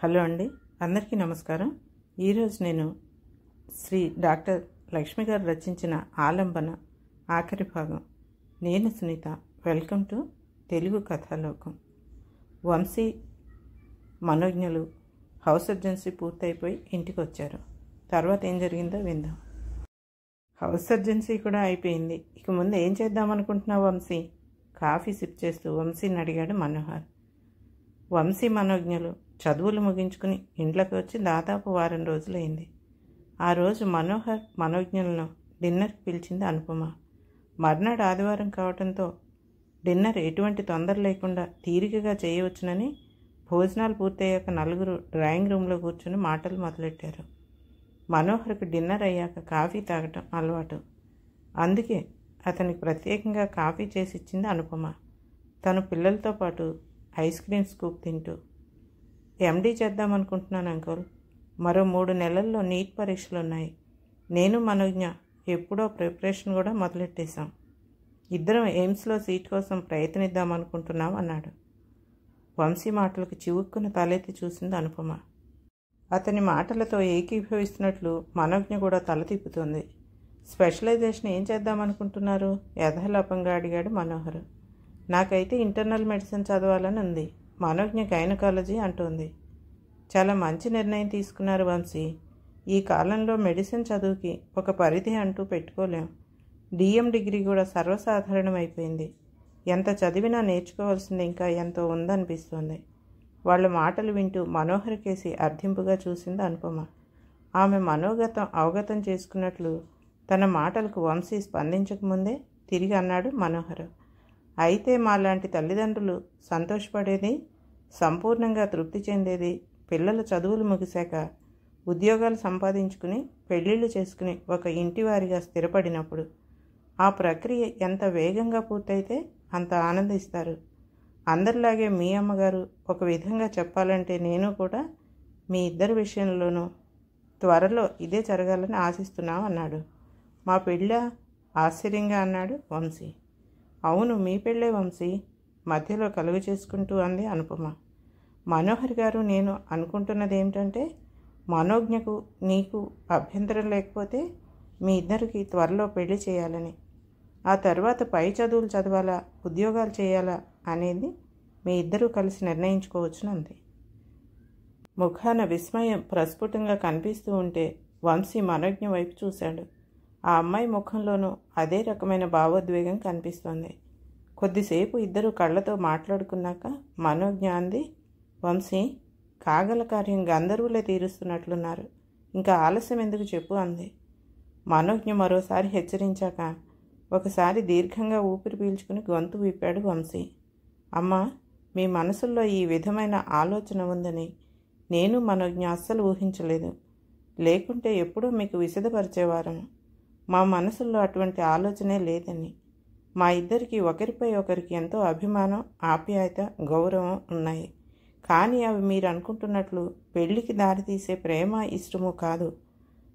Hello అండి, అందరికీ నమస్కారం. ఈరోజు నేను శ్రీ డాక్టర్ లక్ష్మి గారు రచించిన ఆలంబన ఆఖరి భాగం. నేను సునీత. Welcome to Telugu Kathalokam. వంశీ మనోజ్ఞలు హౌస్ సర్జన్సీ పూర్తయిపోయి ఇంటికి వచ్చారు. తర్వాత ఏం జరిగిందో విందాం. హౌస్ సర్జన్సీ కూడా అయిపోయింది. ఇక ముందు ఏం చేద్దామనుకుంటున్నావు వంశీ? కాఫీ సిప్ చేస్తూ వంశీని అడిగాడు మనోహర్. వంశీ మనోజ్ఞలు చదువులు ముగించుకుని ఇంట్లోకి వచ్చి దాదాపు వారం రోజులైంది. ఆ రోజు మనోహర్ మనోజ్ఞలను డిన్నర్కి పిలిచింది అనుపమ. మర్నాడు ఆదివారం కావడంతో డిన్నర్ ఎటువంటి తొందర లేకుండా తీరికగా చేయవచ్చునని భోజనాలు పూర్తయ్యాక నలుగురు డ్రాయింగ్ రూమ్లో కూర్చుని మాటలు మొదలెట్టారు. మనోహర్కి డిన్నర్ అయ్యాక కాఫీ తాగటం అలవాటు. అందుకే అతనికి ప్రత్యేకంగా కాఫీ చేసి ఇచ్చింది అనుపమ. తను పిల్లలతో పాటు ఐస్ క్రీమ్ స్కూప్ తింటూ, ఎండీ చేద్దామనుకుంటున్నాను అంకుల్. మరో 3 నెలల్లో నీట్ పరీక్షలు ఉన్నాయి. నేను మనోజ్ఞ ఎప్పుడో ప్రిపరేషన్ కూడా మొదలెట్టేశాం. ఇద్దరం ఎయిమ్స్లో సీట్ కోసం ప్రయత్నిద్దామనుకుంటున్నాం అన్నాడు. వంశీ మాటలకు చివుక్కున తలెత్తి చూసింది అనుపమ. అతని మాటలతో ఏకీభవిస్తున్నట్లు మనోజ్ఞ కూడా తల తిప్పుతోంది. స్పెషలైజేషన్ ఏం చేద్దామనుకుంటున్నారు? యథాలాపంగా అడిగాడు మనోహర్. నాకైతే ఇంటర్నల్ మెడిసిన్ చదవాలని ఉంది. మనోజ్ఞ గైనకాలజీ అంటోంది. చాలా మంచి నిర్ణయం తీసుకున్నారు వంశీ. ఈ కాలంలో మెడిసిన్ చదువుకి ఒక పరిధి అంటూ పెట్టుకోలేం. డిఎం డిగ్రీ కూడా సర్వసాధారణం అయిపోయింది. ఎంత చదివినా నేర్చుకోవాల్సింది ఇంకా ఎంతో ఉందనిపిస్తోంది. వాళ్ళ మాటలు వింటూ మనోహర్ కేసి అర్థింపుగా చూసింది అనుపమ. ఆమె మనోగతం అవగతం చేసుకున్నట్లు తన మాటలకు వంశీ స్పందించకముందే తిరిగి అన్నాడు మనోహర్. అయితే మాలాంటి తల్లిదండ్రులు సంతోషపడేది, సంపూర్ణంగా తృప్తి చెందేది పిల్లల చదువులు ముగిశాక ఉద్యోగాలు సంపాదించుకుని పెళ్ళిళ్ళు చేసుకుని ఒక ఇంటివారిగా స్థిరపడినప్పుడు. ఆ ప్రక్రియ ఎంత వేగంగా పూర్తయితే అంత ఆనందిస్తారు. అందరిలాగే మీ అమ్మగారు, ఒక విధంగా చెప్పాలంటే నేను కూడా మీ ఇద్దరి విషయంలోనూ త్వరలో ఇదే జరగాలని ఆశిస్తున్నాం అన్నాడు. మా పెళ్ళా? ఆశ్చర్యంగా అన్నాడు వంశీ. అవును, మీ పెళ్ళే వంశీ, మధ్యలో కలుగు చేసుకుంటూ అంది అనుపమ. మనోహర్ గారు, నేను అనుకుంటున్నది ఏమిటంటే, మనోజ్ఞకు నీకు అభ్యంతరం లేకపోతే మీ ఇద్దరికి త్వరలో పెళ్లి చేయాలని. ఆ తర్వాత పై చదువులు చదవాలా, ఉద్యోగాలు చేయాలా అనేది మీ ఇద్దరూ కలిసి నిర్ణయించుకోవచ్చునంది. ముఖాన విస్మయం ప్రస్ఫుటంగా కనిపిస్తూ ఉంటే వంశీ మనోజ్ఞ వైపు చూశాడు. ఆ అమ్మాయి ముఖంలోనూ అదే రకమైన భావోద్వేగం కనిపిస్తోంది. కొద్దిసేపు ఇద్దరు కళ్ళతో మాట్లాడుకున్నాక మనోజ్ఞ అంది, వంశీ, కాగల కార్యం గంధర్వులే తీరుస్తున్నట్లున్నారు. ఇంకా ఆలస్యం ఎందుకు చెప్పు అంది. మనోజ్ఞ మరోసారి హెచ్చరించాక ఒకసారి దీర్ఘంగా ఊపిరి పీల్చుకుని గొంతు విప్పాడు వంశీ. అమ్మా, మీ మనసుల్లో ఈ విధమైన ఆలోచన ఉందని నేను మనోజ్ఞ అస్సలు ఊహించలేదు. లేకుంటే ఎప్పుడూ మీకు విశదపరిచేవారము. మా మనసుల్లో అటువంటి ఆలోచనే లేదని. మా ఇద్దరికి ఒకరిపై ఒకరికి ఎంతో అభిమానం, ఆప్యాయత, గౌరవం ఉన్నాయి. కానీ అవి మీరు అనుకుంటున్నట్లు పెళ్లికి దారితీసే ప్రేమ, ఇష్టము కాదు.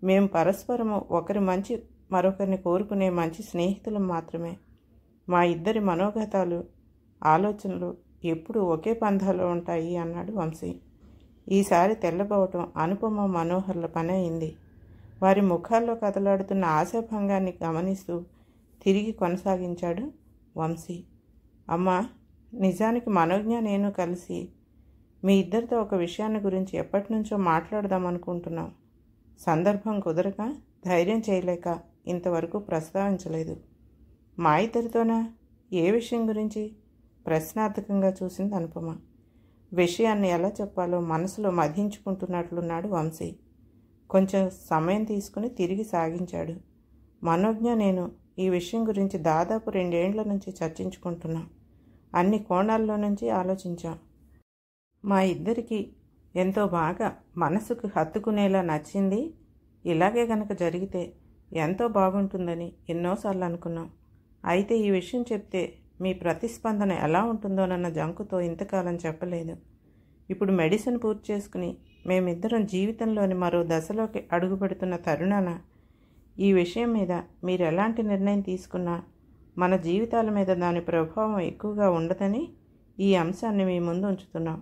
మేము పరస్పరము ఒకరి మంచి మరొకరిని కోరుకునే మంచి స్నేహితులం మాత్రమే. మా ఇద్దరి మనోగతాలు, ఆలోచనలు ఎప్పుడూ ఒకే పంథాలో ఉంటాయి అన్నాడు వంశీ. ఈసారి తెల్లబోవటం అనుపమ మనోహర్ల పని అయింది. వారి ముఖాల్లో కదలాడుతున్న ఆశాభంగాన్ని గమనిస్తూ తిరిగి కొనసాగించాడు వంశీ. అమ్మా, నిజానికి మనోజ్ఞ నేను కలిసి మీ ఇద్దరితో ఒక విషయాన్ని గురించి ఎప్పటి నుంచో మాట్లాడదామనుకుంటున్నాం. సందర్భం కుదరక, ధైర్యం చేయలేక ఇంతవరకు ప్రస్తావించలేదు. మా ఇద్దరితోనా? ఏ విషయం గురించి? ప్రశ్నార్థకంగా చూసింది అనుపమ. విషయాన్ని ఎలా చెప్పాలో మనసులో మధించుకుంటున్నట్లున్నాడు వంశీ. కొంచెం సమయం తీసుకుని తిరిగి సాగించాడు. మనోజ్ఞ నేను ఈ విషయం గురించి దాదాపు 2 ఏళ్ల నుంచి చర్చించుకుంటున్నాం. అన్ని కోణాల్లో నుంచి ఆలోచించాం. మా ఇద్దరికి ఎంతో బాగా మనసుకు హత్తుకునేలా నచ్చింది. ఇలాగే గనక జరిగితే ఎంతో బాగుంటుందని ఎన్నోసార్లు అనుకున్నాం. అయితే ఈ విషయం చెప్తే మీ ప్రతిస్పందన ఎలా ఉంటుందోనన్న జంకుతో ఇంతకాలం చెప్పలేదు. ఇప్పుడు మెడిసిన్ పూర్తి చేసుకుని మేమిద్దరం జీవితంలోని మరో దశలోకి అడుగుపెడుతున్న తరుణాన ఈ విషయం మీద మీరు ఎలాంటి నిర్ణయం తీసుకున్నా మన జీవితాల మీద దాని ప్రభావం ఎక్కువగా ఉండదని ఈ అంశాన్ని మీ ముందు ఉంచుతున్నాం.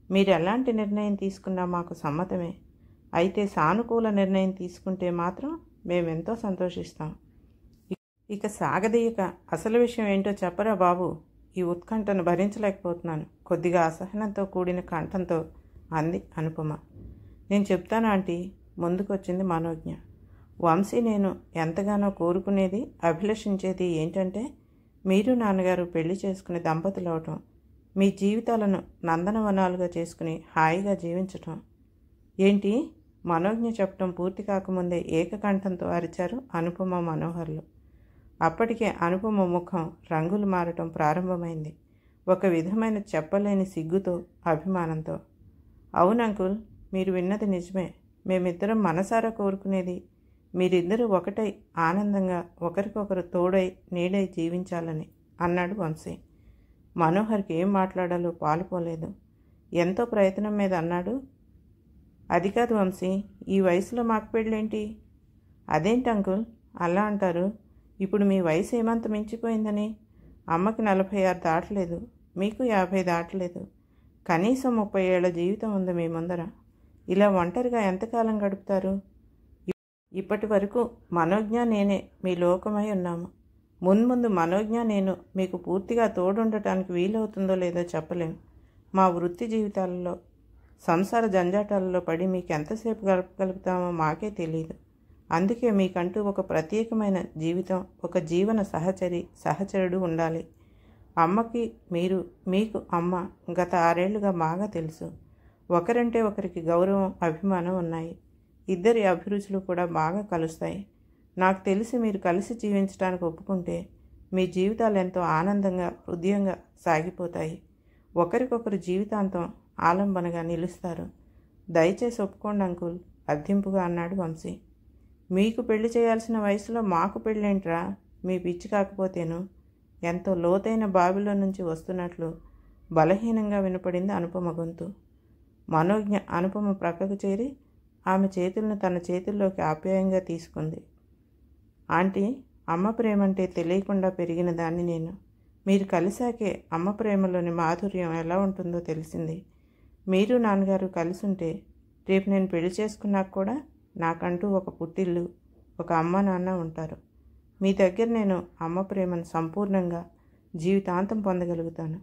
మీరు ఎలాంటి నిర్ణయం తీసుకున్నా మాకు సమ్మతమే. అయితే సానుకూల నిర్ణయం తీసుకుంటే మాత్రం మేమెంతో సంతోషిస్తాం. ఇక సాగదీయక అసలు విషయం ఏంటో చెప్పరా బాబు, ఈ ఉత్కంఠను భరించలేకపోతున్నాను, కొద్దిగా అసహనంతో కూడిన కంఠంతో అంది అనుపమ. నేను చెప్తాను ఆంటీ, ముందుకొచ్చింది మనోజ్ఞ. వంశీ నేను ఎంతగానో కోరుకునేది, అభిలషించేది ఏంటంటే మీరు నాన్నగారు పెళ్లి చేసుకుని దంపతులవటం, మీ జీవితాలను నందనవనాలుగా చేసుకుని హాయిగా జీవించటం. ఏంటి? మనోజ్ఞ చెప్పటం పూర్తి కాకముందే ఏకకంఠంతో అరిచారు అనుపమ మనోహర్లు. అప్పటికే అనుపమ ముఖం రంగులు మారటం ప్రారంభమైంది, ఒక విధమైన చెప్పలేని సిగ్గుతో, అభిమానంతో. అవును అంకుల్, మీరు విన్నది నిజమే. మేమిద్దరం మనసారా కోరుకునేది మీరిద్దరూ ఒకటై ఆనందంగా ఒకరికొకరు తోడై నీడై జీవించాలని అన్నాడు వంశీ. మనోహర్కి ఏం మాట్లాడాలో పాలుపోలేదు. ఎంతో ప్రయత్నం మీద అన్నాడు, అది కాదు వంశీ, ఈ వయసులో మాకు పెళ్ళేంటి? అదేంటి అంకుల్ అలా అంటారు? ఇప్పుడు మీ వయసు ఏమంత మించిపోయిందని? అమ్మకి 46 దాటలేదు, మీకు 50 దాటలేదు. కనీసం 30 ఏళ్ల జీవితం ఉంది మీ ముందర. ఇలా ఒంటరిగా ఎంతకాలం గడుపుతారు? ఇప్పటి వరకు మనోజ్ఞ నేనే మీ లోకమై ఉన్నాము. మున్ముందు మనోజ్ఞ నేను మీకు పూర్తిగా తోడుండటానికి వీలవుతుందో లేదో చెప్పలేం. మా వృత్తి జీవితాలలో, సంసార జంజాటాలలో పడి మీకు ఎంతసేపు గడపగలుగుతామో మాకే తెలియదు. అందుకే మీకంటూ ఒక ప్రత్యేకమైన జీవితం, ఒక జీవన సహచరుడు ఉండాలి. అమ్మకి మీరు, మీకు అమ్మ గత 6 ఏళ్లుగా బాగా తెలుసు. ఒకరంటే ఒకరికి గౌరవం, అభిమానం ఉన్నాయి. ఇద్దరి అభిరుచులు కూడా బాగా కలుస్తాయి. నాకు తెలిసి మీరు కలిసి జీవించడానికి ఒప్పుకుంటే మీ జీవితాలు ఎంతో ఆనందంగా, హృదయంగా సాగిపోతాయి. ఒకరికొకరు జీవితాంతం ఆలంబనగా నిలుస్తారు. దయచేసి ఒప్పుకోండి అంకుల్, అర్థింపుగా అన్నాడు వంశీ. మీకు పెళ్లి చేయాల్సిన వయసులో మాకు పెళ్ళేంట్రా, మీ పిచ్చి కాకపోతేను? ఎంతో లోతైన బావిలో నుంచి వస్తున్నట్లు బలహీనంగా వినపడింది అనుపమ గొంతు. మనోజ్ఞ అనుపమ ప్రక్కకు చేరి ఆమె చేతులను తన చేతుల్లోకి ఆప్యాయంగా తీసుకుంది. ఆంటీ, అమ్మ ప్రేమంటే తెలియకుండా పెరిగిన దాన్ని నేను. మీరు కలిశాకే అమ్మ ప్రేమలోని మాధుర్యం ఎలా ఉంటుందో తెలిసింది. మీరు నాన్నగారు కలిసి ఉంటే రేపు నేను పెళ్లి చేసుకున్నాక కూడా నాకంటూ ఒక పుట్టిల్లు, ఒక అమ్మ నాన్న ఉంటారు. మీ దగ్గర నేను అమ్మ ప్రేమను సంపూర్ణంగా జీవితాంతం పొందగలుగుతాను.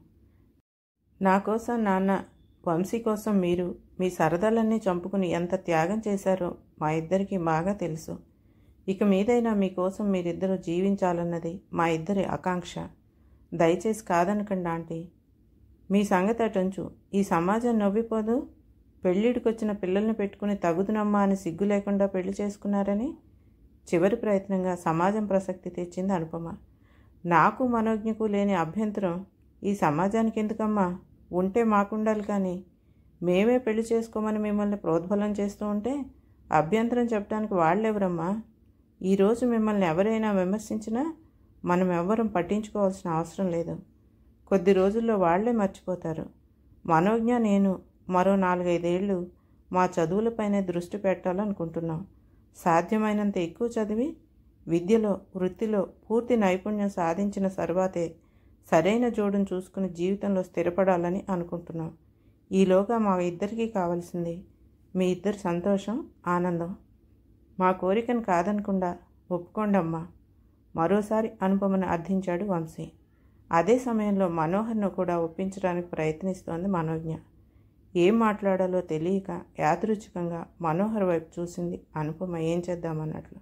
నా కోసం నాన్న, వంశీ కోసం మీరు మీ సరదాలన్నీ చంపుకుని ఎంత త్యాగం చేశారో మా ఇద్దరికీ బాగా తెలుసు. ఇక మీదైనా మీకోసం మీరిద్దరూ జీవించాలన్నది మా ఇద్దరి ఆకాంక్ష. దయచేసి కాదనకండి ఆంటీ. మీ సంగతి అటుంచు, ఈ సమాజం నవ్విపోదు. పెళ్ళిడికొచ్చిన పిల్లల్ని పెట్టుకుని తగుదునమ్మా అని సిగ్గు లేకుండా పెళ్లి చేసుకున్నారని చివరి ప్రయత్నంగా సమాజం ప్రసక్తి తెచ్చింది అనుపమ. నాకు మనోజ్ఞకు లేని అభ్యంతరం ఈ సమాజానికి ఎందుకమ్మా? ఉంటే మాకుండాలి, కానీ మేమే పెళ్లి చేసుకోమని మిమ్మల్ని ప్రోద్బలం చేస్తూ ఉంటే అభ్యంతరం చెప్పడానికి వాళ్ళెవరమ్మా? ఈరోజు మిమ్మల్ని ఎవరైనా విమర్శించినా మనం ఎవ్వరం పట్టించుకోవాల్సిన అవసరం లేదు. కొద్ది రోజుల్లో వాళ్లే మర్చిపోతారు. మనోజ్ఞ నేను మరో 4-5 ఏళ్ళు మా చదువులపైనే దృష్టి పెట్టాలనుకుంటున్నాం. సాధ్యమైనంత ఎక్కువ చదివి విద్యలో, వృత్తిలో పూర్తి నైపుణ్యం సాధించిన తర్వాతే సరైన జోడును చూసుకుని జీవితంలో స్థిరపడాలని అనుకుంటున్నాం. ఈలోగా మా ఇద్దరికీ కావాల్సింది మీ ఇద్దరి సంతోషం, ఆనందం. మా కోరికను కాదనకుండా ఒప్పుకోండమ్మా, మరోసారి అనుపమను అర్థించాడు వంశీ. అదే సమయంలో మనోహర్ను కూడా ఒప్పించడానికి ప్రయత్నిస్తోంది మనోజ్ఞ. ఏం మాట్లాడాలో తెలియక యాదృచ్ఛికంగా మనోహర్ వైపు చూసింది అనుపమ, ఏం చేద్దామన్నట్లు.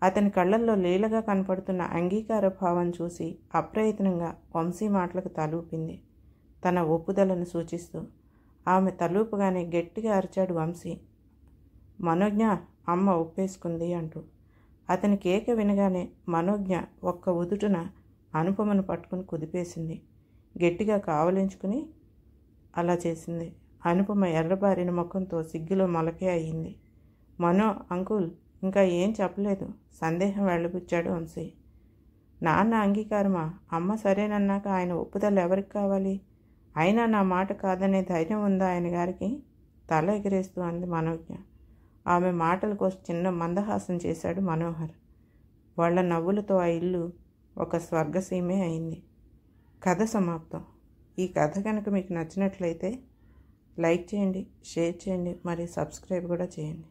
అతని కళ్ళల్లో లీలగా కనపడుతున్న అంగీకార భావం చూసి అప్రయత్నంగా వంశీ మాటలకు తలూపింది, తన ఒప్పుదలను సూచిస్తూ. ఆమె తలూపగానే గట్టిగా అరిచాడు వంశీ, మనోజ్ఞ, అమ్మ ఒప్పేసుకుంది అంటూ. అతని కేక వినగానే మనోజ్ఞ ఒక్క ఉదుటున అనుపమను పట్టుకుని కుదిపేసింది. గట్టిగా కావలించుకుని అలా చేసింది. అనుపమ ఎర్రబారిన ముఖంతో సిగ్గులో మొలకే అయ్యింది. మనో అంకుల్ ఇంకా ఏం చెప్పలేదు, సందేహం వెళ్ళబుచ్చాడు వంశీ. నాన్న అంగీకారమా? అమ్మ సరేనన్నాక ఆయన ఒప్పుదల ఎవరికి కావాలి? అయినా నా మాట కాదనే ధైర్యం ఉందా ఆయన గారికి? తల ఎగిరేస్తూ అంది మనోజ్ఞ. ఆమె మాటల కోసం చిన్న మందహాసం చేశాడు మనోహర్. వాళ్ళ నవ్వులతో ఆ ఇల్లు ఒక స్వర్గసీమే అయింది. కథ సమాప్తం. ఈ కథ కనుక మీకు నచ్చినట్లయితే లైక్ చేయండి, షేర్ చేయండి, మరియు సబ్స్క్రైబ్ కూడా చేయండి.